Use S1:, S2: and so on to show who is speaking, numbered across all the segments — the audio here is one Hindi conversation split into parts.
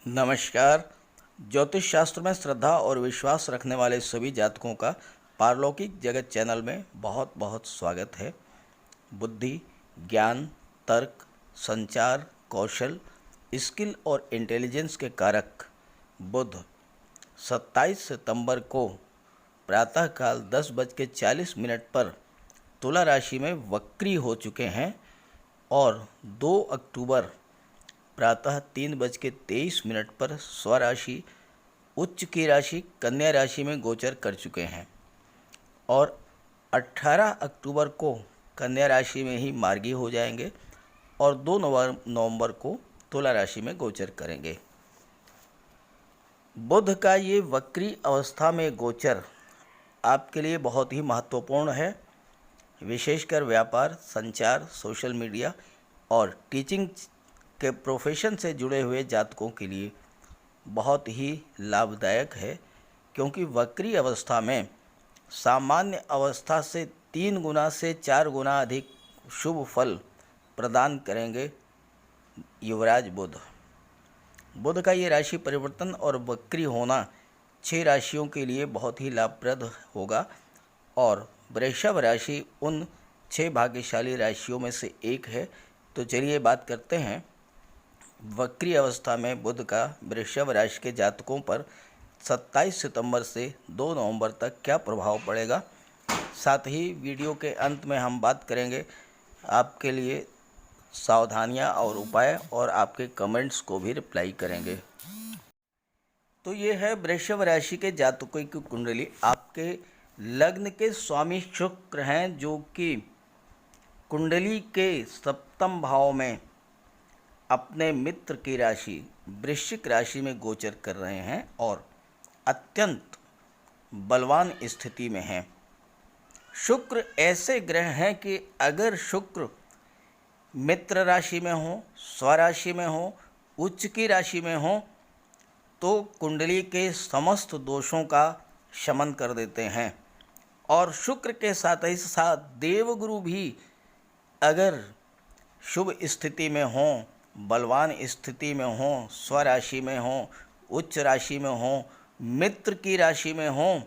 S1: नमस्कार। ज्योतिष शास्त्र में श्रद्धा और विश्वास रखने वाले सभी जातकों का पारलौकिक जगत चैनल में बहुत बहुत स्वागत है। बुद्धि, ज्ञान, तर्क, संचार, कौशल, स्किल और इंटेलिजेंस के कारक बुध 27 सितंबर को प्रातःकाल 10:40 पर तुला राशि में वक्री हो चुके हैं और 2 अक्टूबर प्रातः 3:23 पर स्वराशि उच्च की राशि कन्या राशि में गोचर कर चुके हैं और 18 अक्टूबर को कन्या राशि में ही मार्गी हो जाएंगे और 2 नवंबर को तुला राशि में गोचर करेंगे। बुध का ये वक्री अवस्था में गोचर आपके लिए बहुत ही महत्वपूर्ण है। विशेषकर व्यापार, संचार, सोशल मीडिया और टीचिंग के प्रोफेशन से जुड़े हुए जातकों के लिए बहुत ही लाभदायक है, क्योंकि वक्री अवस्था में सामान्य अवस्था से 3 गुना से 4 गुना अधिक शुभ फल प्रदान करेंगे युवराज बुध। बुध का ये राशि परिवर्तन और वक्री होना 6 राशियों के लिए बहुत ही लाभप्रद होगा और वृषभ राशि उन 6 भाग्यशाली राशियों में से एक है। तो चलिए बात करते हैं वक्री अवस्था में बुध का वृषभ राशि के जातकों पर 27 सितंबर से 2 नवंबर तक क्या प्रभाव पड़ेगा। साथ ही वीडियो के अंत में हम बात करेंगे आपके लिए सावधानियां और उपाय और आपके कमेंट्स को भी रिप्लाई करेंगे। तो ये है वृषभ राशि के जातकों की कुंडली। आपके लग्न के स्वामी शुक्र हैं, जो कि कुंडली के 7वें भाव में अपने मित्र की राशि वृश्चिक राशि में गोचर कर रहे हैं और अत्यंत बलवान स्थिति में हैं। शुक्र ऐसे ग्रह हैं कि अगर शुक्र मित्र राशि में हो, स्वराशि में हो, उच्च की राशि में हो तो कुंडली के समस्त दोषों का शमन कर देते हैं। और शुक्र के साथ ही साथ देवगुरु भी अगर शुभ स्थिति में हों, बलवान स्थिति में हों, स्वराशि में हों, उच्च राशि में हों, मित्र की राशि में हों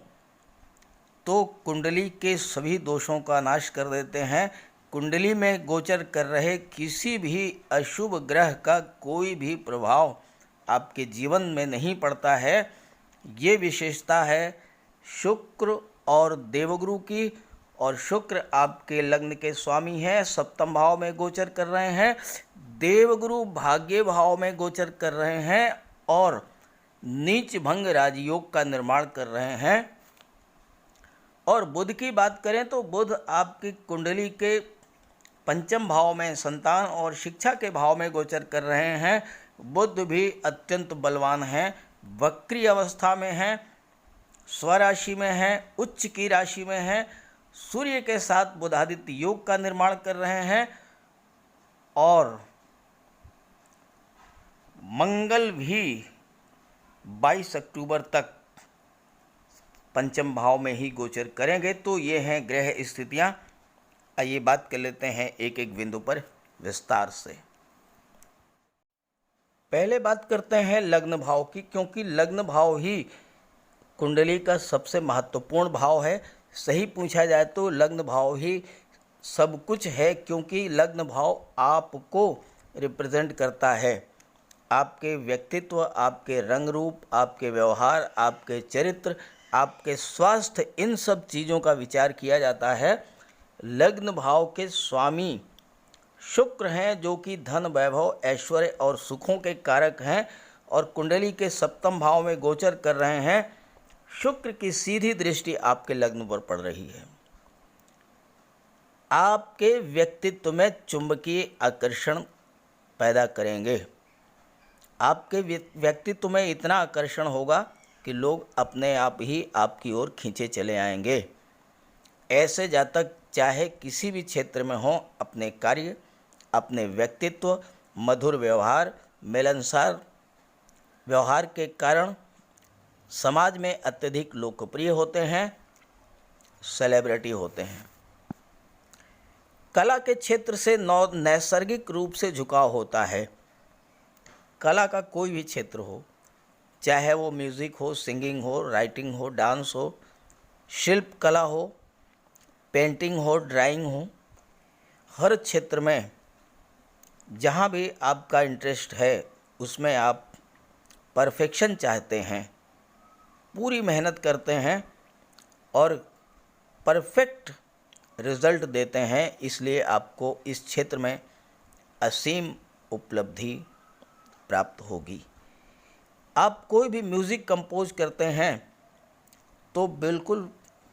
S1: तो कुंडली के सभी दोषों का नाश कर देते हैं। कुंडली में गोचर कर रहे किसी भी अशुभ ग्रह का कोई भी प्रभाव आपके जीवन में नहीं पड़ता है। ये विशेषता है शुक्र और देवगुरु की। और शुक्र आपके लग्न के स्वामी हैं, 7वें भाव में गोचर कर रहे हैं। देवगुरु भाग्य भाव में गोचर कर रहे हैं और नीच भंग राजयोग का निर्माण कर रहे हैं। और बुध की बात करें तो बुध आपकी कुंडली के 5वें भाव में संतान और शिक्षा के भाव में गोचर कर रहे हैं। बुध भी अत्यंत बलवान हैं, वक्री अवस्था में हैं, स्वराशि में हैं, उच्च की राशि में हैं, सूर्य के साथ बुधादित्य योग का निर्माण कर रहे हैं और मंगल भी 22 अक्टूबर तक 5वें भाव में ही गोचर करेंगे। तो ये हैं ग्रह स्थितियां। आइए बात कर लेते हैं एक एक बिंदु पर विस्तार से। पहले बात करते हैं लग्न भाव की, क्योंकि लग्न भाव ही कुंडली का सबसे महत्वपूर्ण भाव है। सही पूछा जाए तो लग्न भाव ही सब कुछ है, क्योंकि लग्न भाव आपको रिप्रेजेंट करता है। आपके व्यक्तित्व, आपके रंग रूप, आपके व्यवहार, आपके चरित्र, आपके स्वास्थ्य, इन सब चीज़ों का विचार किया जाता है। लग्न भाव के स्वामी शुक्र हैं, जो कि धन, वैभव, ऐश्वर्य और सुखों के कारक हैं और कुंडली के 7वें भाव में गोचर कर रहे हैं। शुक्र की सीधी दृष्टि आपके लग्न पर पड़ रही है। आपके व्यक्तित्व में चुंबकीय आकर्षण पैदा करेंगे। आपके व्यक्तित्व में इतना आकर्षण होगा कि लोग अपने आप ही आपकी ओर खींचे चले आएंगे। ऐसे जातक चाहे किसी भी क्षेत्र में हों, अपने कार्य, अपने व्यक्तित्व, मधुर व्यवहार, मिलनसार व्यवहार के कारण समाज में अत्यधिक लोकप्रिय होते हैं, सेलिब्रिटी होते हैं। कला के क्षेत्र से नैसर्गिक रूप से झुकाव होता है। कला का कोई भी क्षेत्र हो, चाहे वो म्यूज़िक हो, सिंगिंग हो, राइटिंग हो, डांस हो, शिल्प कला हो, पेंटिंग हो, ड्राइंग हो, हर क्षेत्र में जहाँ भी आपका इंटरेस्ट है उसमें आप परफेक्शन चाहते हैं, पूरी मेहनत करते हैं और परफेक्ट रिज़ल्ट देते हैं, इसलिए आपको इस क्षेत्र में असीम उपलब्धि प्राप्त होगी। आप कोई भी म्यूज़िक कंपोज करते हैं तो बिल्कुल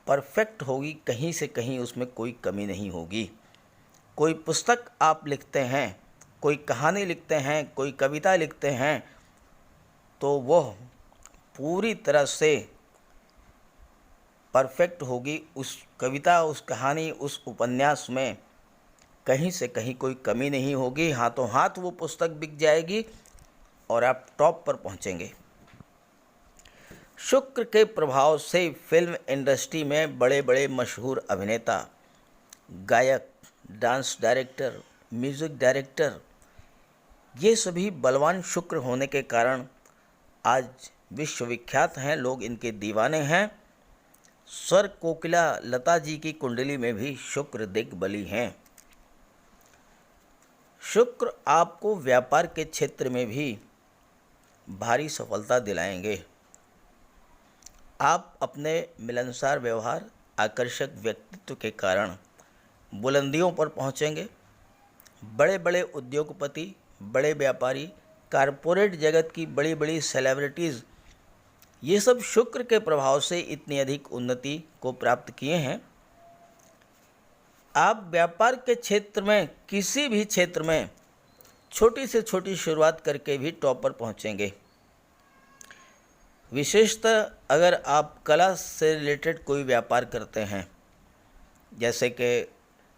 S1: परफेक्ट होगी, कहीं से कहीं उसमें कोई कमी नहीं होगी। कोई पुस्तक आप लिखते हैं, कोई कहानी लिखते हैं, कोई कविता लिखते हैं, तो वह पूरी तरह से परफेक्ट होगी। उस कविता, उस कहानी, उस उपन्यास में कहीं से कहीं कोई कमी नहीं होगी। हाथों हाथ वो पुस्तक बिक जाएगी और आप टॉप पर पहुंचेंगे। शुक्र के प्रभाव से फिल्म इंडस्ट्री में बड़े बड़े मशहूर अभिनेता, गायक, डांस डायरेक्टर, म्यूज़िक डायरेक्टर, ये सभी बलवान शुक्र होने के कारण आज विश्वविख्यात हैं, लोग इनके दीवाने हैं। स्वर कोकिला लता जी की कुंडली में भी शुक्र दिग्बली हैं। शुक्र आपको व्यापार के क्षेत्र में भी भारी सफलता दिलाएंगे। आप अपने मिलनसार व्यवहार, आकर्षक व्यक्तित्व के कारण बुलंदियों पर पहुंचेंगे। बड़े बड़े उद्योगपति, बड़े व्यापारी, कारपोरेट जगत की बड़ी बड़ी सेलिब्रिटीज़, ये सब शुक्र के प्रभाव से इतनी अधिक उन्नति को प्राप्त किए हैं। आप व्यापार के क्षेत्र में, किसी भी क्षेत्र में छोटी से छोटी शुरुआत करके भी टॉप पर पहुँचेंगे। विशेषतः अगर आप कला से रिलेटेड कोई व्यापार करते हैं, जैसे कि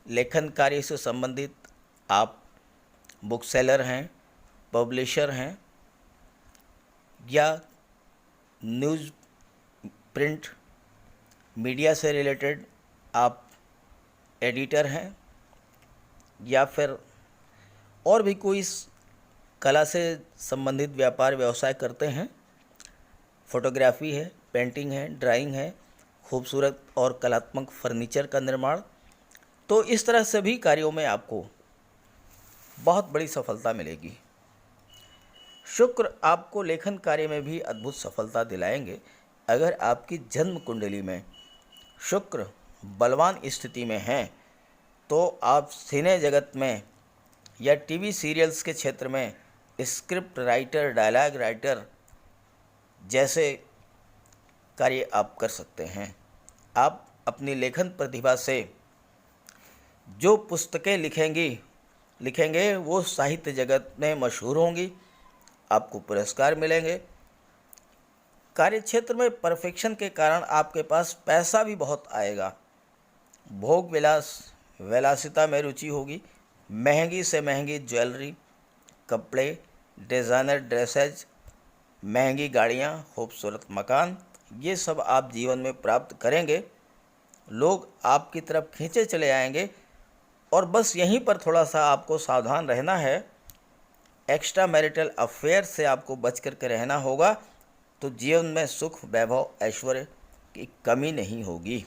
S1: लेखन कार्य से संबंधित, आप बुक सेलर हैं, पब्लिशर हैं, या न्यूज़ प्रिंट मीडिया से रिलेटेड आप एडिटर हैं, या फिर और भी कोई कला से संबंधित व्यापार व्यवसाय करते हैं, फोटोग्राफी है, पेंटिंग है, ड्राइंग है, खूबसूरत और कलात्मक फर्नीचर का निर्माण, तो इस तरह सभी कार्यों में आपको बहुत बड़ी सफलता मिलेगी। शुक्र आपको लेखन कार्य में भी अद्भुत सफलता दिलाएंगे। अगर आपकी जन्म कुंडली में शुक्र बलवान स्थिति में हैं तो आप सिने जगत में या टीवी सीरियल्स के क्षेत्र में स्क्रिप्ट राइटर, डायलॉग राइटर जैसे कार्य आप कर सकते हैं। आप अपनी लेखन प्रतिभा से जो पुस्तकें लिखेंगे वो साहित्य जगत में मशहूर होंगी, आपको पुरस्कार मिलेंगे। कार्यक्षेत्र में परफेक्शन के कारण आपके पास पैसा भी बहुत आएगा। भोग विलास, विलासिता में रुचि होगी। महंगी से महंगी ज्वेलरी, कपड़े, डिज़ाइनर ड्रेसेज, महंगी गाड़ियाँ, खूबसूरत मकान, ये सब आप जीवन में प्राप्त करेंगे। लोग आपकी तरफ खींचे चले आएंगे और बस यहीं पर थोड़ा सा आपको सावधान रहना है। एक्स्ट्रा मैरिटल अफेयर से आपको बच कर के रहना होगा, तो जीवन में सुख, वैभव, ऐश्वर्य की कमी नहीं होगी।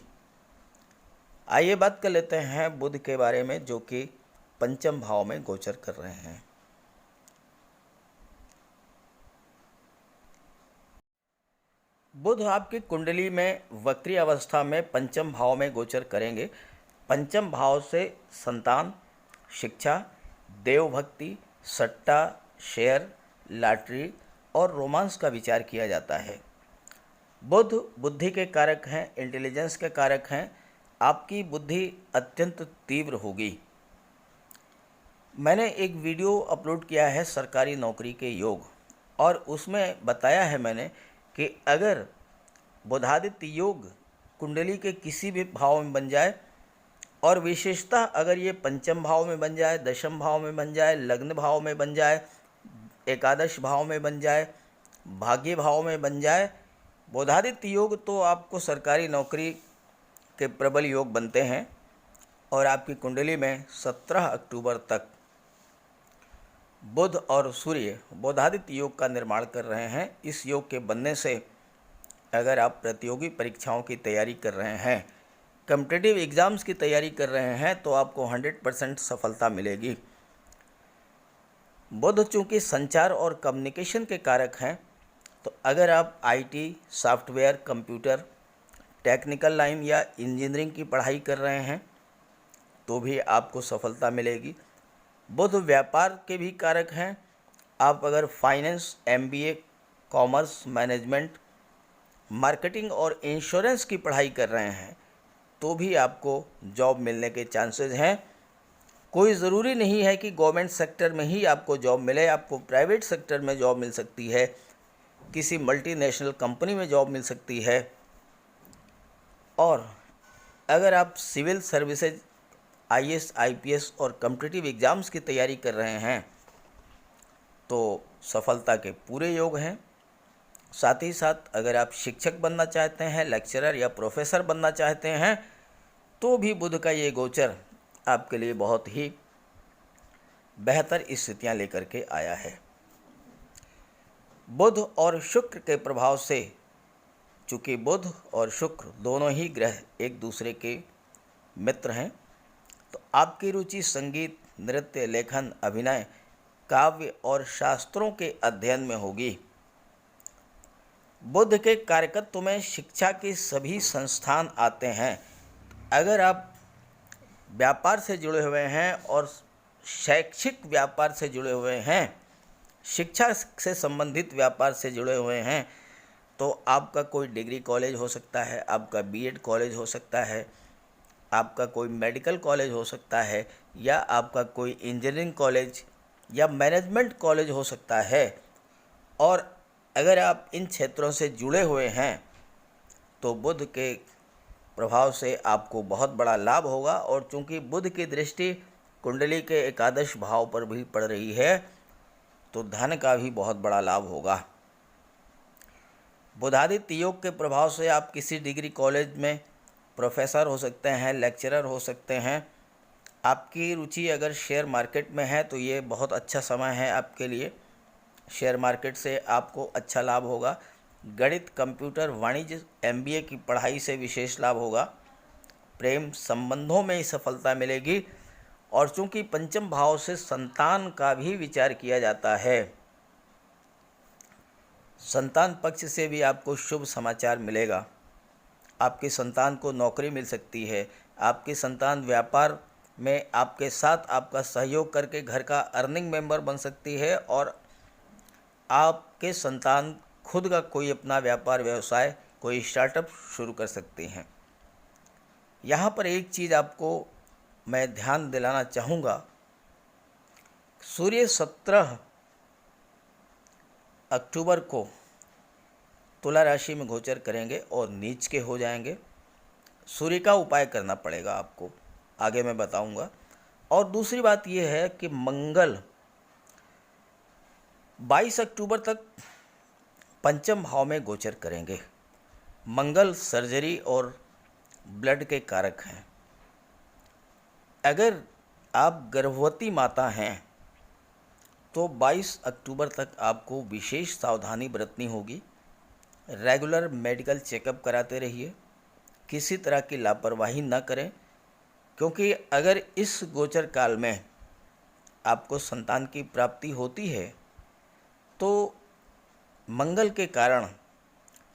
S1: आइए बात कर लेते हैं बुध के बारे में, जो कि पंचम भाव में गोचर कर रहे हैं। बुध आपकी कुंडली में वक्री अवस्था में पंचम भाव में गोचर करेंगे। पंचम भाव से संतान, शिक्षा, देवभक्ति, सट्टा, शेयर, लॉटरी और रोमांस का विचार किया जाता है। बुध बुद्धि के कारक हैं, इंटेलिजेंस के कारक हैं। आपकी बुद्धि अत्यंत तीव्र होगी। मैंने एक वीडियो अपलोड किया है सरकारी नौकरी के योग, और उसमें बताया है मैंने कि अगर बुधादित्य योग कुंडली के किसी भी भाव में बन जाए, और विशेषतः अगर ये पंचम भाव में बन जाए, दशम भाव में बन जाए, लग्न भाव में बन जाए, एकादश भाव में बन जाए, भाग्य भाव में बन जाए, बुधादित्य योग, तो आपको सरकारी नौकरी के प्रबल योग बनते हैं। और आपकी कुंडली में 17 अक्टूबर तक बुध और सूर्य बोधादित्य योग का निर्माण कर रहे हैं। इस योग के बनने से अगर आप प्रतियोगी परीक्षाओं की तैयारी कर रहे हैं, कॉम्पिटिटिव एग्ज़ाम्स की तैयारी कर रहे हैं, तो आपको 100% सफलता मिलेगी। बुध चूँकि संचार और कम्युनिकेशन के कारक हैं, तो अगर आप IT, software, computer, technical line या इंजीनियरिंग की पढ़ाई कर रहे हैं तो भी आपको सफलता मिलेगी। बुध व्यापार के भी कारक हैं। आप अगर finance, MBA, commerce, management, marketing और इंश्योरेंस की पढ़ाई कर रहे हैं तो भी आपको जॉब मिलने के चांसेस हैं। कोई ज़रूरी नहीं है कि गवर्नमेंट सेक्टर में ही आपको जॉब मिले, आपको प्राइवेट सेक्टर में जॉब मिल सकती है, किसी मल्टीनेशनल कंपनी में जॉब मिल सकती है। और अगर आप सिविल सर्विसेज, आईएएस, आईपीएस और कॉम्पिटिटिव एग्ज़ाम्स की तैयारी कर रहे हैं तो सफलता के पूरे योग हैं। साथ ही साथ अगर आप शिक्षक बनना चाहते हैं, लेक्चरर या प्रोफेसर बनना चाहते हैं तो भी बुध का ये गोचर आपके लिए बहुत ही बेहतर स्थितियां लेकर के आया है। बुध और शुक्र के प्रभाव से, चूँकि बुध और शुक्र दोनों ही ग्रह एक दूसरे के मित्र हैं, तो आपकी रुचि संगीत, नृत्य, लेखन, अभिनय, काव्य और शास्त्रों के अध्ययन में होगी। बुध के कार्यकत्व में शिक्षा के सभी संस्थान आते हैं। अगर आप व्यापार से जुड़े हुए हैं और शैक्षिक व्यापार से जुड़े हुए हैं, शिक्षा से संबंधित व्यापार से जुड़े हुए हैं, तो आपका कोई डिग्री कॉलेज हो सकता है, आपका बीएड कॉलेज हो सकता है, आपका कोई मेडिकल कॉलेज हो सकता है, या आपका कोई इंजीनियरिंग कॉलेज या मैनेजमेंट कॉलेज हो सकता है। और अगर आप इन क्षेत्रों से जुड़े हुए हैं तो बुध के प्रभाव से आपको बहुत बड़ा लाभ होगा। और चूंकि बुध की दृष्टि कुंडली के एकादश भाव पर भी पड़ रही है तो धन का भी बहुत बड़ा लाभ होगा। बुधादित्य योग के प्रभाव से आप किसी डिग्री कॉलेज में प्रोफेसर हो सकते हैं, लेक्चरर हो सकते हैं। आपकी रुचि अगर शेयर मार्केट में है तो ये बहुत अच्छा समय है आपके लिए। शेयर मार्केट से आपको अच्छा लाभ होगा। गणित, कंप्यूटर, वाणिज्य, एमबीए की पढ़ाई से विशेष लाभ होगा। प्रेम संबंधों में सफलता मिलेगी। और चूंकि पंचम भाव से संतान का भी विचार किया जाता है, संतान पक्ष से भी आपको शुभ समाचार मिलेगा। आपकी संतान को नौकरी मिल सकती है। आपकी संतान व्यापार में आपके साथ आपका सहयोग करके घर का अर्निंग मेंबर बन सकती है और आपके संतान खुद का कोई अपना व्यापार, व्यवसाय, कोई स्टार्टअप शुरू कर सकते हैं। यहाँ पर एक चीज़ आपको मैं ध्यान दिलाना चाहूँगा, सूर्य 17 अक्टूबर को तुला राशि में गोचर करेंगे और नीच के हो जाएंगे। सूर्य का उपाय करना पड़ेगा आपको, आगे मैं बताऊंगा। और दूसरी बात यह है कि मंगल 22 अक्टूबर तक पंचम भाव में गोचर करेंगे। मंगल सर्जरी और ब्लड के कारक हैं। अगर आप गर्भवती माता हैं तो 22 अक्टूबर तक आपको विशेष सावधानी बरतनी होगी। रेगुलर मेडिकल चेकअप कराते रहिए, किसी तरह की लापरवाही न करें, क्योंकि अगर इस गोचर काल में आपको संतान की प्राप्ति होती है तो मंगल के कारण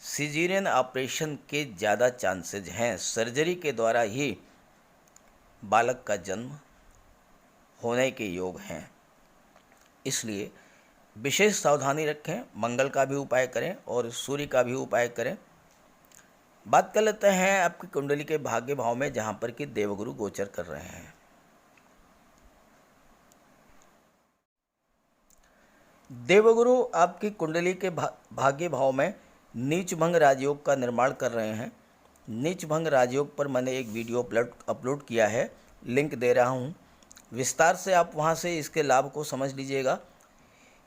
S1: सिजेरियन ऑपरेशन के ज़्यादा चांसेज हैं। सर्जरी के द्वारा ही बालक का जन्म होने के योग हैं। इसलिए विशेष सावधानी रखें, मंगल का भी उपाय करें और सूर्य का भी उपाय करें। बात कर लेते हैं आपकी कुंडली के भाग्य भाव में, जहाँ पर कि देवगुरु गोचर कर रहे हैं। देवगुरु आपकी कुंडली के भाग्य भाव में नीच भंग राजयोग का निर्माण कर रहे हैं। नीच भंग राजयोग पर मैंने एक वीडियो अपलोड किया है, लिंक दे रहा हूँ, विस्तार से आप वहाँ से इसके लाभ को समझ लीजिएगा।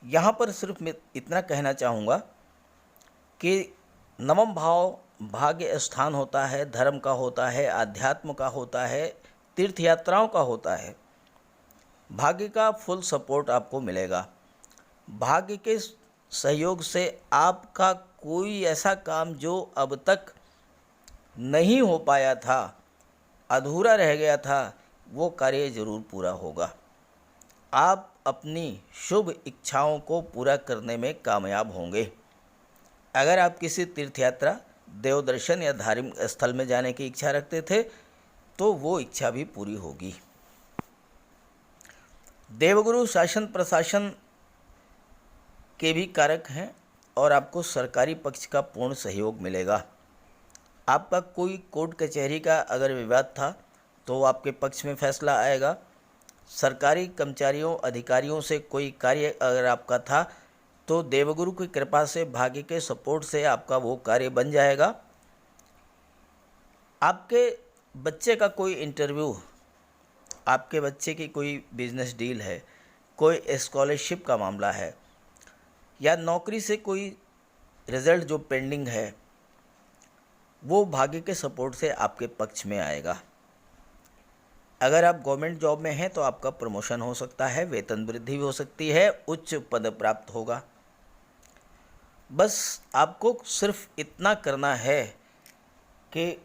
S1: यहाँ पर सिर्फ मैं इतना कहना चाहूँगा कि नवम भाव भाग्य स्थान होता है, धर्म का होता है, आध्यात्म का होता है, तीर्थ यात्राओं का होता है। भाग्य का फुल सपोर्ट आपको मिलेगा। भाग्य के सहयोग से आपका कोई ऐसा काम जो अब तक नहीं हो पाया था, अधूरा रह गया था, वो कार्य ज़रूर पूरा होगा। आप अपनी शुभ इच्छाओं को पूरा करने में कामयाब होंगे। अगर आप किसी तीर्थ यात्रा, देव दर्शन या धार्मिक स्थल में जाने की इच्छा रखते थे तो वो इच्छा भी पूरी होगी। देवगुरु शासन प्रशासन के भी कारक हैं और आपको सरकारी पक्ष का पूर्ण सहयोग मिलेगा। आपका कोई कोर्ट कचहरी का अगर विवाद था तो आपके पक्ष में फैसला आएगा। सरकारी कर्मचारियों अधिकारियों से कोई कार्य अगर आपका था तो देवगुरु की कृपा से, भाग्य के सपोर्ट से आपका वो कार्य बन जाएगा। आपके बच्चे का कोई इंटरव्यू, आपके बच्चे की कोई बिजनेस डील है, कोई स्कॉलरशिप का मामला है या नौकरी से कोई रिज़ल्ट जो पेंडिंग है, वो भाग्य के सपोर्ट से आपके पक्ष में आएगा। अगर आप गवर्नमेंट जॉब में हैं तो आपका प्रमोशन हो सकता है, वेतन वृद्धि भी हो सकती है, उच्च पद प्राप्त होगा। बस आपको सिर्फ इतना करना है कि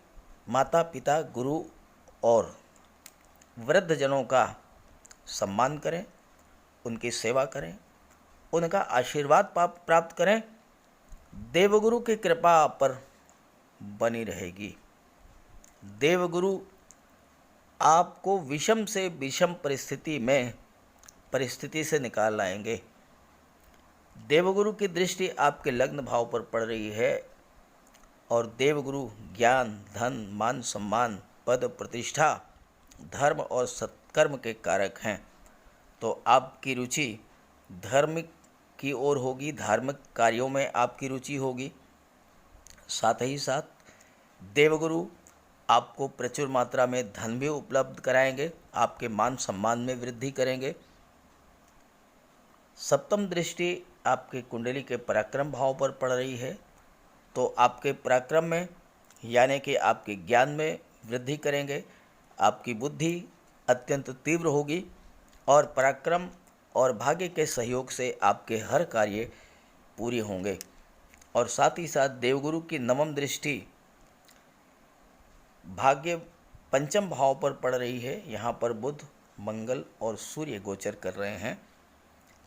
S1: माता पिता, गुरु और वृद्धजनों का सम्मान करें, उनकी सेवा करें, उनका आशीर्वाद प्राप्त करें। देवगुरु की कृपा आप पर बनी रहेगी। देवगुरु आपको विषम से विषम परिस्थिति से निकाल लाएंगे। देवगुरु की दृष्टि आपके लग्न भाव पर पड़ रही है और देवगुरु ज्ञान, धन, मान सम्मान, पद प्रतिष्ठा, धर्म और सत्कर्म के कारक हैं। तो आपकी रुचि धर्म की ओर होगी, धार्मिक कार्यों में आपकी रुचि होगी। साथ ही साथ देवगुरु आपको प्रचुर मात्रा में धन भी उपलब्ध कराएंगे, आपके मान सम्मान में वृद्धि करेंगे। सप्तम दृष्टि आपके कुंडली के पराक्रम भाव पर पड़ रही है तो आपके पराक्रम में यानी कि आपके ज्ञान में वृद्धि करेंगे। आपकी बुद्धि अत्यंत तीव्र होगी और पराक्रम और भाग्य के सहयोग से आपके हर कार्य पूरे होंगे। और साथ ही साथ देवगुरु की नवम दृष्टि भाग्य पंचम भाव पर पड़ रही है। यहाँ पर बुध, मंगल और सूर्य गोचर कर रहे हैं।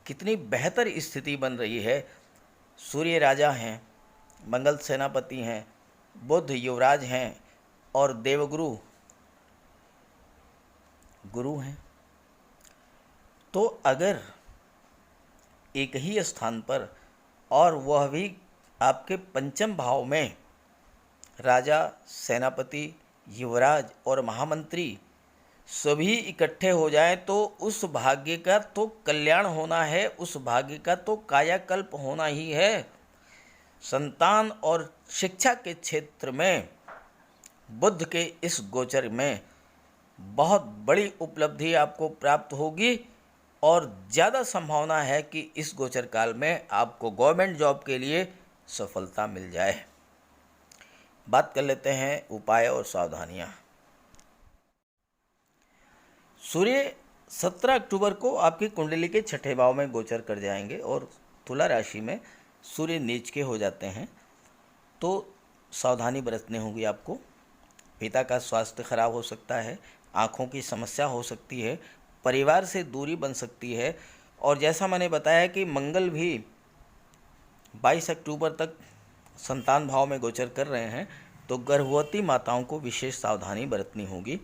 S1: कितनी बेहतर स्थिति बन रही है। सूर्य राजा हैं, मंगल सेनापति हैं, बुध युवराज हैं और देवगुरु गुरु हैं। तो अगर एक ही स्थान पर और वह भी आपके पंचम भाव में राजा, सेनापति, युवराज और महामंत्री सभी इकट्ठे हो जाएं तो उस भाग्य का तो कल्याण होना है, उस भाग्य का तो कायाकल्प होना ही है। संतान और शिक्षा के क्षेत्र में बुध के इस गोचर में बहुत बड़ी उपलब्धि आपको प्राप्त होगी और ज़्यादा संभावना है कि इस गोचर काल में आपको गवर्नमेंट जॉब के लिए सफलता मिल जाए। बात कर लेते हैं उपाय और सावधानियाँ। सूर्य 17 अक्टूबर को आपकी कुंडली के छठे भाव में गोचर कर जाएंगे और तुला राशि में सूर्य नीच के हो जाते हैं। तो सावधानी बरतनी होगी आपको। पिता का स्वास्थ्य खराब हो सकता है, आँखों की समस्या हो सकती है, परिवार से दूरी बन सकती है। और जैसा मैंने बताया कि मंगल भी 22 अक्टूबर तक संतान भाव में गोचर कर रहे हैं तो गर्भवती माताओं को विशेष सावधानी बरतनी होगी।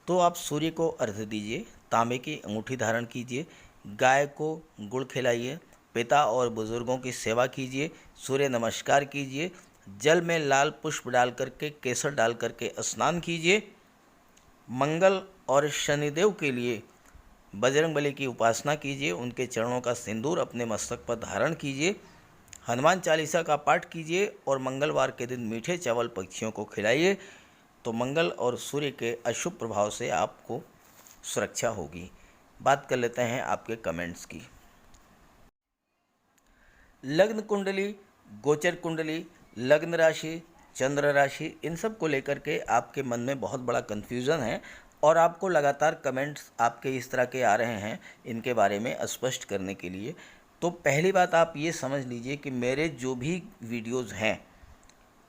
S1: तो आप सूर्य को अर्घ्य दीजिए, तांबे की अंगूठी धारण कीजिए, गाय को गुड़ खिलाइए, पिता और बुजुर्गों की सेवा कीजिए, सूर्य नमस्कार कीजिए, जल में लाल पुष्प डाल करके, केसर डाल करके स्नान कीजिए। मंगल और शनिदेव के लिए बजरंगबली की उपासना कीजिए, उनके चरणों का सिंदूर अपने मस्तक पर धारण कीजिए, हनुमान चालीसा का पाठ कीजिए और मंगलवार के दिन मीठे चावल पक्षियों को खिलाइए। तो मंगल और सूर्य के अशुभ प्रभाव से आपको सुरक्षा होगी। बात कर लेते हैं आपके कमेंट्स की। लग्न कुंडली, गोचर कुंडली, लग्न राशि, चंद्र राशि, इन सब को लेकर के आपके मन में बहुत बड़ा कन्फ्यूज़न है और आपको लगातार कमेंट्स आपके इस तरह के आ रहे हैं इनके बारे में स्पष्ट करने के लिए। तो पहली बात आप ये समझ लीजिए कि मेरे जो भी वीडियोज़ हैं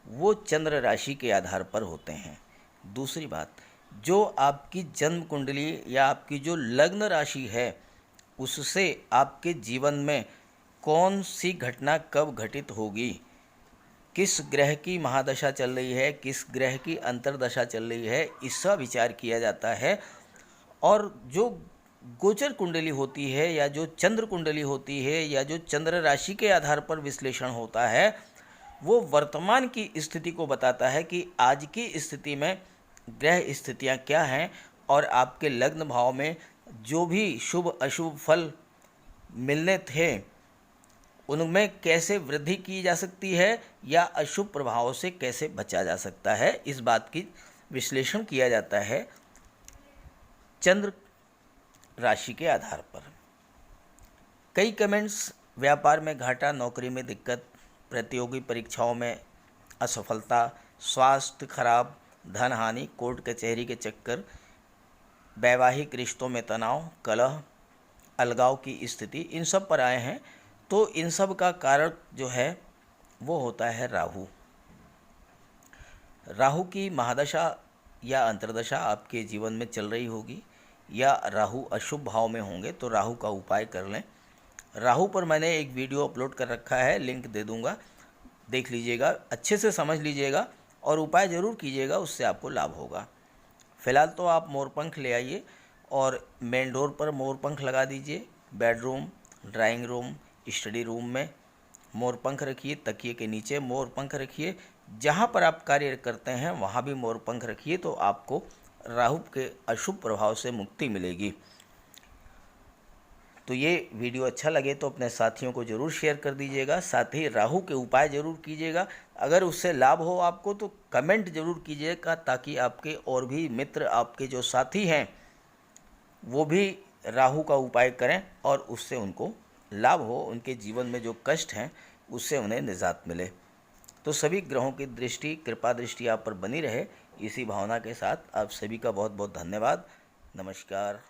S1: वो चंद्र राशि के आधार पर होते हैं। दूसरी बात, जो आपकी जन्म कुंडली या आपकी जो लग्न राशि है उससे आपके जीवन में कौन सी घटना कब घटित होगी, किस ग्रह की महादशा चल रही है, किस ग्रह की अंतर्दशा चल रही है, इसका विचार किया जाता है। और जो गोचर कुंडली होती है या जो चंद्र कुंडली होती है या जो चंद्र राशि के आधार पर विश्लेषण होता है वो वर्तमान की स्थिति को बताता है कि आज की स्थिति में ग्रह स्थितियां क्या हैं और आपके लग्न भाव में जो भी शुभ अशुभ फल मिलने थे उनमें कैसे वृद्धि की जा सकती है या अशुभ प्रभावों से कैसे बचा जा सकता है, इस बात की विश्लेषण किया जाता है चंद्र राशि के आधार पर। कई कमेंट्स व्यापार में घाटा, नौकरी में दिक्कत, प्रतियोगी परीक्षाओं में असफलता, स्वास्थ्य खराब, धन हानि, कोर्ट कचहरी के चक्कर, वैवाहिक रिश्तों में तनाव, कलह, अलगाव की स्थिति, इन सब पर आए हैं। तो इन सब का कारण जो है वो होता है राहु। राहु की महादशा या अंतर्दशा आपके जीवन में चल रही होगी या राहु अशुभ भाव में होंगे तो राहु का उपाय कर लें। राहु पर मैंने एक वीडियो अपलोड कर रखा है, लिंक दे दूंगा, देख लीजिएगा, अच्छे से समझ लीजिएगा और उपाय ज़रूर कीजिएगा, उससे आपको लाभ होगा। फ़िलहाल तो आप मोरपंख ले आइए और मेन डोर पर मोरपंख लगा दीजिए। Bedroom, drawing room, study room में मोरपंख रखिए, तकिए के नीचे मोरपंख रखिए, जहाँ पर आप कार्य करते हैं वहाँ भी मोरपंख रखिए, तो आपको राहु के अशुभ प्रभाव से मुक्ति मिलेगी। तो ये वीडियो अच्छा लगे तो अपने साथियों को ज़रूर शेयर कर दीजिएगा, साथ ही राहु के उपाय ज़रूर कीजिएगा। अगर उससे लाभ हो आपको तो कमेंट ज़रूर कीजिएगा ताकि आपके और भी मित्र, आपके जो साथी हैं वो भी राहु का उपाय करें और उससे उनको लाभ हो, उनके जीवन में जो कष्ट हैं उससे उन्हें निजात मिले। तो सभी ग्रहों की दृष्टि, कृपा दृष्टि आप पर बनी रहे, इसी भावना के साथ आप सभी का बहुत बहुत धन्यवाद। नमस्कार।